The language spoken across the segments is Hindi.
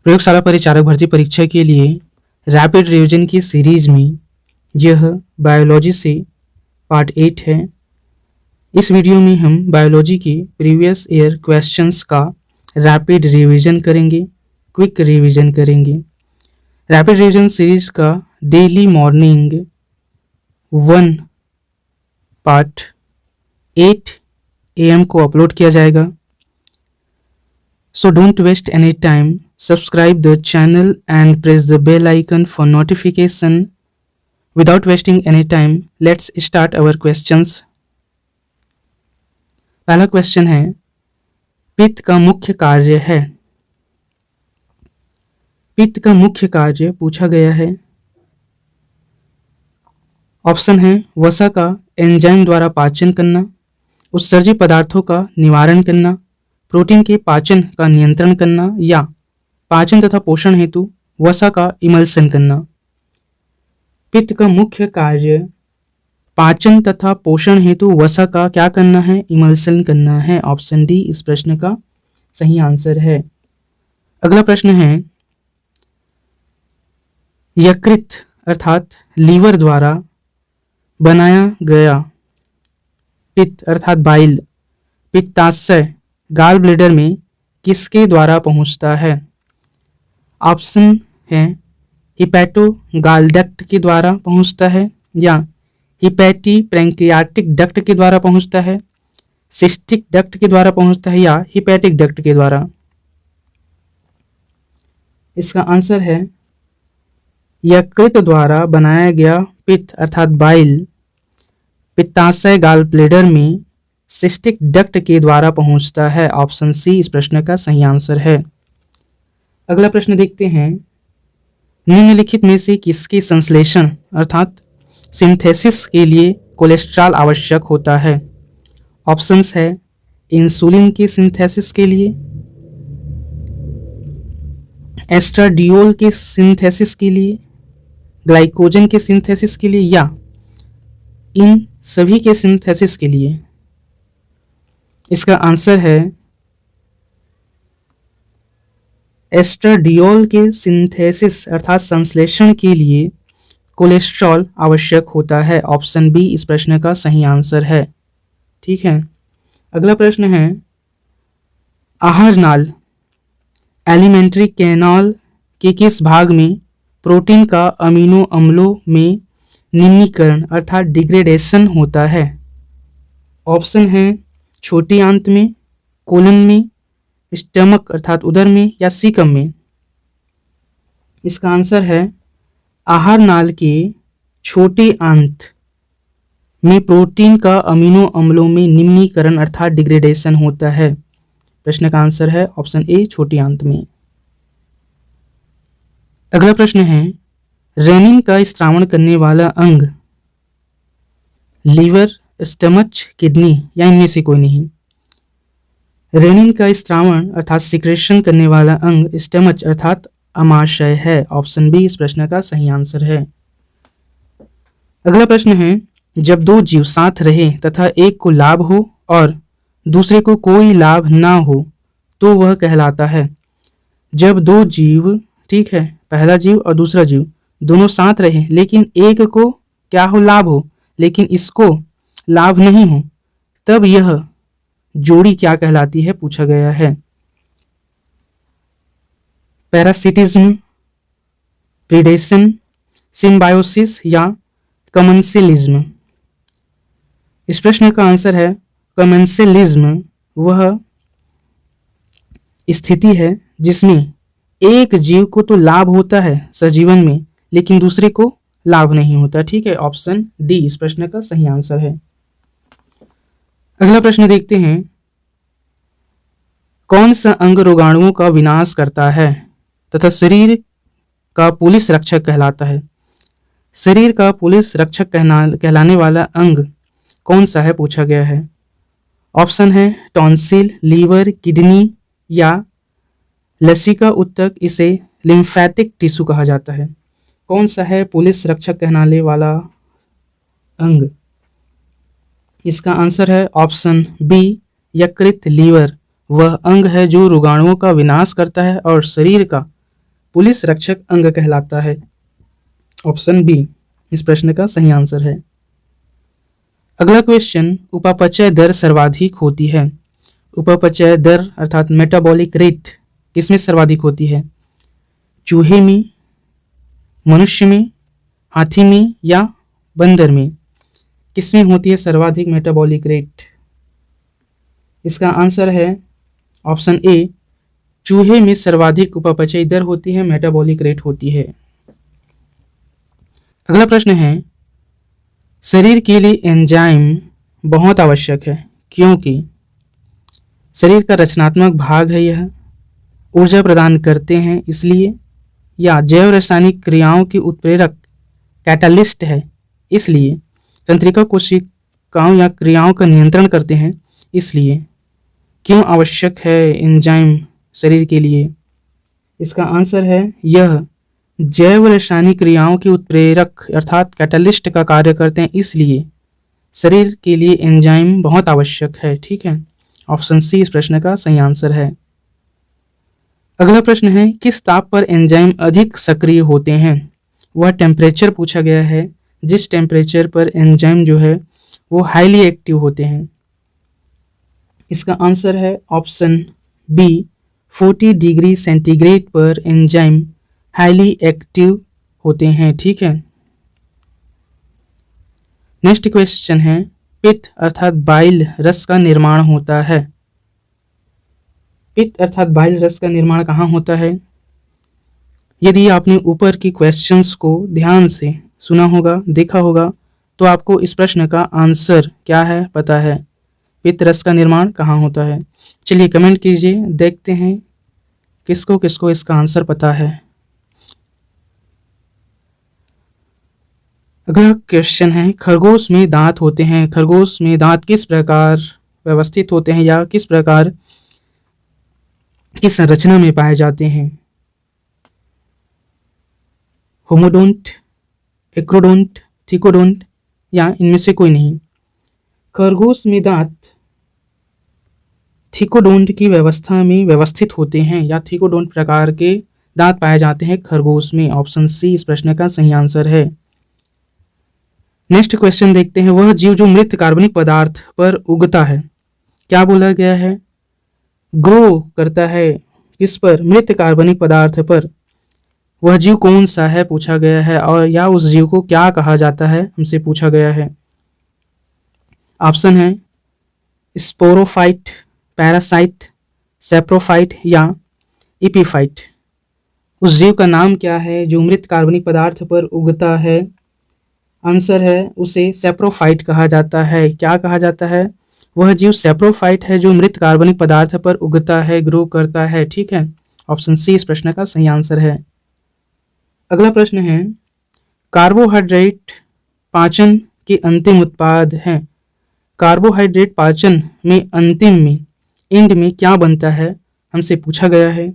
प्रयोगशाला परिचारक भर्ती परीक्षा के लिए रैपिड रिवीजन की सीरीज में यह बायोलॉजी से पार्ट 8 है। इस वीडियो में हम बायोलॉजी के प्रीवियस ईयर क्वेश्चंस का रैपिड रिवीजन करेंगे, क्विक रिवीजन करेंगे। रैपिड रिवीजन सीरीज का डेली मॉर्निंग 1 पार्ट 8 AM को अपलोड किया जाएगा। So don't waste any time. Subscribe the channel and press the bell icon for notification. Without wasting any time, let's start our questions. पहला क्वेश्चन है, पित्त का मुख्य कार्य है। पित्त का मुख्य कार्य पूछा गया है। ऑप्शन है वसा का एंजाइम द्वारा पाचन करना, उत्सर्जी पदार्थों का निवारण करना, प्रोटीन के पाचन का नियंत्रण करना या पाचन तथा पोषण हेतु वसा का इमल्सन करना। पित्त का मुख्य कार्य पाचन तथा पोषण हेतु वसा का क्या करना है? इमल्सन करना है। ऑप्शन डी इस प्रश्न का सही आंसर है। अगला प्रश्न है, यकृत अर्थात लीवर द्वारा बनाया गया पित्त अर्थात बाइल पित्ताशय गाल ब्लेडर में किसके द्वारा पहुंचता है? ऑप्शन है हिपैटो गाल डक्ट के द्वारा पहुंचता है या हिपैटी पैंक्रियाटिक डक्ट के द्वारा पहुंचता है, सिस्टिक डक्ट के द्वारा पहुंचता है या हिपैटिक डक्ट के द्वारा। इसका आंसर है यकृत द्वारा बनाया गया पित्त अर्थात बाइल पित्ताशय गाल ब्लेडर में सिस्टिक डक्ट के द्वारा पहुंचता है। ऑप्शन सी इस प्रश्न का सही आंसर है। अगला प्रश्न देखते हैं, निम्नलिखित में से किसके संश्लेषण अर्थात सिंथेसिस के लिए कोलेस्ट्रॉल आवश्यक होता है? ऑप्शंस है इंसुलिन के सिंथेसिस के लिए, एस्ट्राडियोल के सिंथेसिस के लिए, ग्लाइकोजन के सिंथेसिस के लिए या इन सभी के सिंथेसिस के लिए। इसका आंसर है एस्ट्राडियोल के सिंथेसिस अर्थात संश्लेषण के लिए कोलेस्ट्रॉल आवश्यक होता है। ऑप्शन बी इस प्रश्न का सही आंसर है। ठीक है, अगला प्रश्न है, आहार नाल एलिमेंट्री कैनाल के किस भाग में प्रोटीन का अमीनो अम्लों में निम्नीकरण अर्थात डिग्रेडेशन होता है? ऑप्शन है छोटी आंत में, कोलन में, स्टमक अर्थात उदर में या सीकम में। इसका आंसर है आहार नाल के छोटी आंत में प्रोटीन का अमीनो अम्लों में निम्नीकरण अर्थात डिग्रेडेशन होता है। प्रश्न का आंसर है ऑप्शन ए छोटी आंत में। अगला प्रश्न है, रेनिन का स्त्रावण करने वाला अंग लीवर, स्टमक, किडनी या इनमें से कोई नहीं। रेनिन का स्त्रावण अर्थात सिक्रेशन करने वाला अंग स्टमक अर्थात अमाशय है। ऑप्शन बी इस प्रश्न का सही आंसर है। अगला प्रश्न है, जब दो जीव साथ रहे तथा एक को लाभ हो और दूसरे को कोई लाभ ना हो तो वह कहलाता है? जब दो जीव, ठीक है, पहला जीव और दूसरा जीव दोनों साथ रहे लेकिन एक को क्या हो? लाभ हो, लेकिन इसको लाभ नहीं हो, तब यह जोड़ी क्या कहलाती है? पूछा गया है। पैरासिटिज्म, प्रीडेशन, सिम्बायोसिस या कमेंसिलिज्म। इस प्रश्न का आंसर है कमेंसिलिज्म। वह स्थिति है जिसमें एक जीव को तो लाभ होता है सजीवन में लेकिन दूसरे को लाभ नहीं होता। ठीक है, ऑप्शन डी इस प्रश्न का सही आंसर है। अगला प्रश्न देखते हैं, कौन सा अंग रोगाणुओं का विनाश करता है तथा शरीर का पुलिस रक्षक कहलाता है? शरीर का पुलिस रक्षक कहलाने वाला अंग कौन सा है? पूछा गया है। ऑप्शन है टॉन्सिल, लीवर, किडनी या लसिका उत्तक। इसे लिम्फेटिक टिश्यू कहा जाता है। कौन सा है पुलिस रक्षक कहलाने वाला अंग? इसका आंसर है ऑप्शन बी यकृत, लीवर। वह अंग है जो रोगाणुओं का विनाश करता है और शरीर का पुलिस रक्षक अंग कहलाता है? ऑप्शन बी इस प्रश्न का सही आंसर है। अगला क्वेश्चन, उपापचय दर सर्वाधिक होती है। उपापचय दर अर्थात मेटाबॉलिक रेट किसमें सर्वाधिक होती है? चूहे में, मनुष्य में, हाथी में या बंदर में? किसमें होती है सर्वाधिक मेटाबॉलिक रेट? इसका आंसर है ऑप्शन ए, चूहे में सर्वाधिक उपापचयी दर होती है, मेटाबॉलिक रेट होती है। अगला प्रश्न है, शरीर के लिए एंजाइम बहुत आवश्यक है क्योंकि शरीर का रचनात्मक भाग है, यह ऊर्जा प्रदान करते हैं इसलिए, या जैव रासायनिक क्रियाओं की उत्प्रेरक कैटालिस्ट है इसलिए, तंत्रिका कोशिकाओं या क्रियाओं का नियंत्रण करते हैं इसलिए। क्यों आवश्यक है एंजाइम शरीर के लिए? इसका आंसर है यह जैव रासायनिक क्रियाओं की उत्प्रेरक अर्थात कैटालिस्ट का कार्य करते हैं इसलिए शरीर के लिए एंजाइम बहुत आवश्यक है। ठीक है, ऑप्शन सी इस प्रश्न का सही आंसर है। अगला प्रश्न है, किस ताप पर एंजाइम अधिक सक्रिय होते हैं? वह टेम्परेचर पूछा गया है जिस टेम्परेचर पर एंजाइम जो है वो हाईली एक्टिव होते हैं। इसका आंसर है ऑप्शन बी, 40 डिग्री सेंटीग्रेड पर एंजाइम हाईली एक्टिव होते हैं। ठीक है, नेक्स्ट क्वेश्चन है, पित्त अर्थात बाइल रस का निर्माण होता है। पित्त अर्थात बाइल रस का निर्माण कहाँ होता है? यदि आपने ऊपर की क्वेश्चंस को ध्यान से सुना होगा, देखा होगा, तो आपको इस प्रश्न का आंसर क्या है पता है। पित्त रस का निर्माण कहाँ होता है? चलिए कमेंट कीजिए, देखते हैं किसको किसको इसका आंसर पता है। अगला क्वेश्चन है, खरगोश में दांत होते हैं। खरगोश में दांत किस प्रकार व्यवस्थित होते हैं या किस प्रकार की संरचना में पाए जाते हैं? होमोडोंट, एक्रोडोंट, थिकोडोंट या इनमें से कोई नहीं? खरगोश में दांत थिकोडोंट की व्यवस्था में व्यवस्थित होते हैं या थिकोडोंट प्रकार के दांत पाए जाते हैं खरगोश में। ऑप्शन सी इस प्रश्न का सही आंसर है। नेक्स्ट क्वेश्चन देखते हैं, वह जीव जो मृत कार्बनिक पदार्थ पर उगता है, क्या बोला गया है? ग्रो करता है किस पर? मृत कार्बनिक पदार्थ पर। वह जीव कौन सा है पूछा गया है, और या उस जीव को क्या कहा जाता है हमसे पूछा गया है। ऑप्शन है स्पोरोफाइट, पैरासाइट, सेप्रोफाइट या इपीफाइट। उस जीव का नाम क्या है जो मृत कार्बनिक पदार्थ पर उगता है? आंसर है उसे सेप्रोफाइट कहा जाता है। क्या कहा जाता है? वह जीव सेप्रोफाइट है जो मृत कार्बनिक पदार्थ पर उगता है, ग्रो करता है। ठीक है, ऑप्शन सी इस प्रश्न का सही आंसर है। अगला प्रश्न है, कार्बोहाइड्रेट पाचन के अंतिम उत्पाद हैं। कार्बोहाइड्रेट पाचन में अंतिम में एंड में क्या बनता है हमसे पूछा गया है।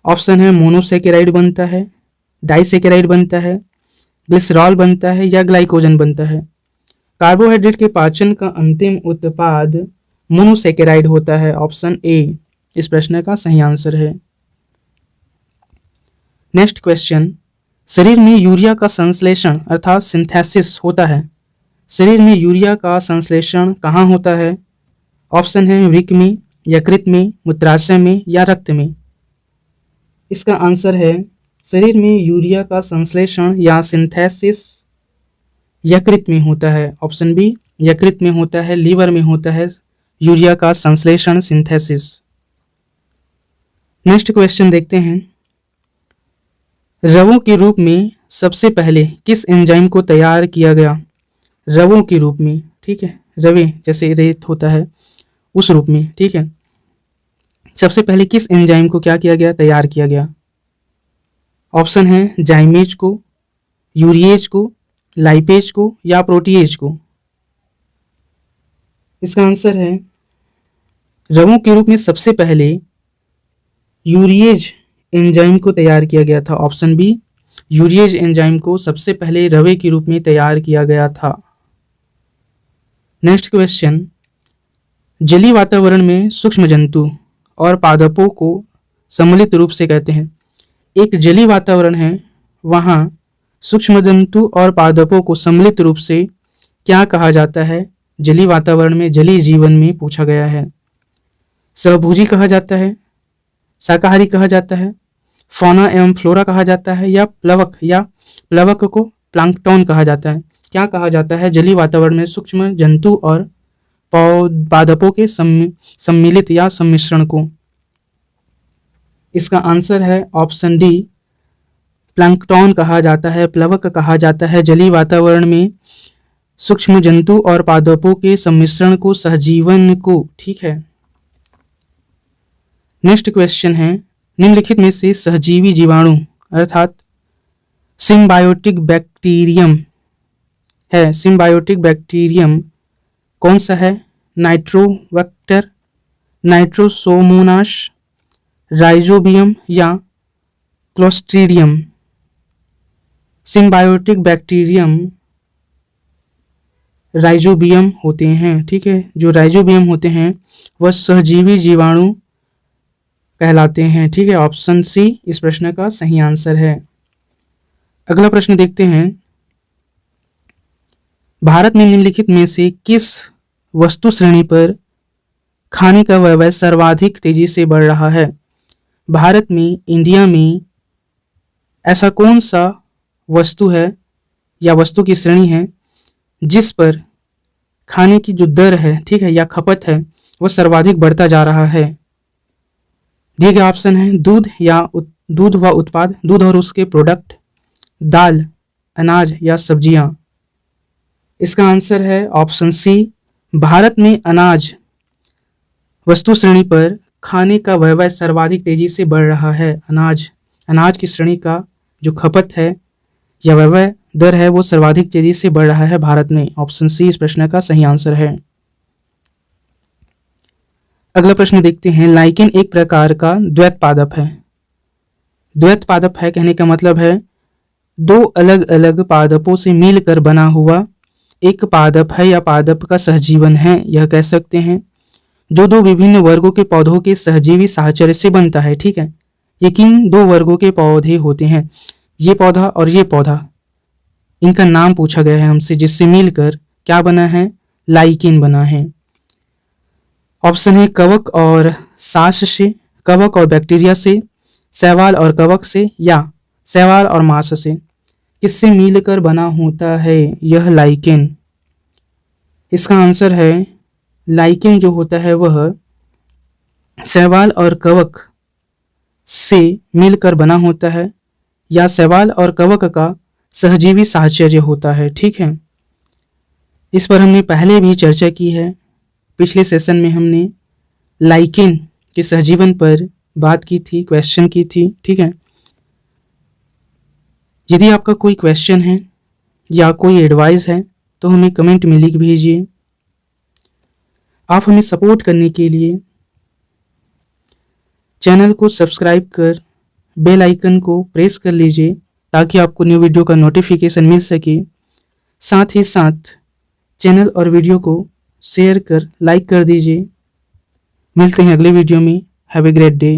ऑप्शन है मोनोसेकेराइड बनता है, डाइसेकेराइड बनता है, ग्लिसरॉल बनता है या ग्लाइकोजन बनता है। कार्बोहाइड्रेट के पाचन का अंतिम उत्पाद मोनोसेकेराइड होता है। ऑप्शन ए इस प्रश्न का सही आंसर है। नेक्स्ट क्वेश्चन, शरीर में यूरिया का संश्लेषण अर्थात सिंथेसिस होता है। शरीर में यूरिया का संश्लेषण कहाँ होता है? ऑप्शन है वृक्क में, यकृत में, मूत्राशय में या रक्त में। इसका आंसर है शरीर में यूरिया का संश्लेषण या सिंथेसिस यकृत में होता है। ऑप्शन बी यकृत में होता है, लीवर में होता है यूरिया का संश्लेषण सिंथेसिस। नेक्स्ट क्वेश्चन देखते हैं, रवों के रूप में सबसे पहले किस एंजाइम को तैयार किया गया? रवों के रूप में, ठीक है, रवे जैसे रेत होता है उस रूप में। ठीक है, सबसे पहले किस एंजाइम को क्या किया गया? तैयार किया गया। ऑप्शन है जाइमेज को, यूरिएज को, लाइपेज को या प्रोटीएज को। इसका आंसर है रवों के रूप में सबसे पहले यूरिएज एंजाइम को तैयार किया गया था। ऑप्शन बी यूरिएज एंजाइम को सबसे पहले रवे के रूप में तैयार किया गया था। नेक्स्ट क्वेश्चन, जलीय वातावरण में सूक्ष्म जंतु और पादपों को सम्मिलित रूप से कहते हैं। एक जलीय वातावरण है वहाँ सूक्ष्म जंतु और पादपों को सम्मिलित रूप से क्या कहा जाता है? जलीय वातावरण में जलीय जीवन में पूछा गया है। सहभोजी कहा जाता है, शाकाहारी कहा जाता है, फौना एवं फ्लोरा कहा जाता है, या प्लवक को प्लांक्टन कहा जाता है। क्या कहा जाता है जलीय वातावरण में सूक्ष्म जंतु और पादपों के सम्मिलित या सम्मिश्रण को? इसका आंसर है ऑप्शन डी, प्लांक्टन कहा जाता है, प्लवक कहा जाता है। जलीय वातावरण में सूक्ष्म जंतु और पादपों के सम्मिश्रण को, सहजीवन को। ठीक है, नेक्स्ट क्वेश्चन है, निम्नलिखित में से सहजीवी जीवाणु अर्थात सिम्बायोटिक बैक्टीरियम है, सिम्बायोटिक बैक्टीरियम कौन सा है? नाइट्रोबैक्टर, नाइट्रोसोमोनास, राइजोबियम या क्लोस्ट्रीडियम? सिम्बायोटिक बैक्टीरियम राइजोबियम होते हैं। ठीक है, जो राइजोबियम होते हैं वह सहजीवी जीवाणु कहलाते हैं। ठीक है, ऑप्शन सी इस प्रश्न का सही आंसर है। अगला प्रश्न देखते हैं, भारत में निम्नलिखित में से किस वस्तु श्रेणी पर खाने का व्यवसाय सर्वाधिक तेजी से बढ़ रहा है? भारत में, इंडिया में ऐसा कौन सा वस्तु है या वस्तु की श्रेणी है जिस पर खाने की जो दर है, ठीक है, या खपत है, वह सर्वाधिक बढ़ता जा रहा है? दिए गए ऑप्शन है दूध या दूध व उत्पाद, दूध और उसके प्रोडक्ट, दाल, अनाज या सब्जियां। इसका आंसर है ऑप्शन सी, भारत में अनाज वस्तु श्रेणी पर खाने का व्यवसाय सर्वाधिक तेजी से बढ़ रहा है। अनाज की श्रेणी का जो खपत है या व्यवसाय दर है वो सर्वाधिक तेजी से बढ़ रहा है भारत में। ऑप्शन सी इस प्रश्न का सही आंसर है। अगला प्रश्न देखते हैं, लाइकेन एक प्रकार का द्वैत पादप है। द्वैत पादप है कहने का मतलब है दो अलग अलग पादपों से मिलकर बना हुआ एक पादप है या पादप का सहजीवन है, यह कह सकते हैं, जो दो विभिन्न वर्गों के पौधों के सहजीवी साहचर्य से बनता है। ठीक है, ये किन दो वर्गों के पौधे होते हैं? ये पौधा और ये पौधा, इनका नाम पूछा गया है हमसे, जिससे मिलकर क्या बना है? लाइकेन बना है। ऑप्शन है कवक और सास से, कवक और बैक्टीरिया से, शैवाल और कवक से, या शैवाल और मांस से। किससे मिलकर बना होता है यह लाइकेन? इसका आंसर है लाइकेन जो होता है वह शैवाल और कवक से मिलकर बना होता है, या शैवाल और कवक का सहजीवी साहचर्य होता है। ठीक है, इस पर हमने पहले भी चर्चा की है। पिछले सेशन में हमने लाइकेन के सहजीवन पर बात की थी, क्वेश्चन की थी। ठीक है, यदि आपका कोई क्वेश्चन है या कोई एडवाइस है तो हमें कमेंट में लिख भेजिए। आप हमें सपोर्ट करने के लिए चैनल को सब्सक्राइब कर बेल आइकन को प्रेस कर लीजिए ताकि आपको न्यू वीडियो का नोटिफिकेशन मिल सके। साथ ही साथ चैनल और वीडियो को शेयर कर लाइक कर दीजिए। मिलते हैं अगले वीडियो में। Have a great day.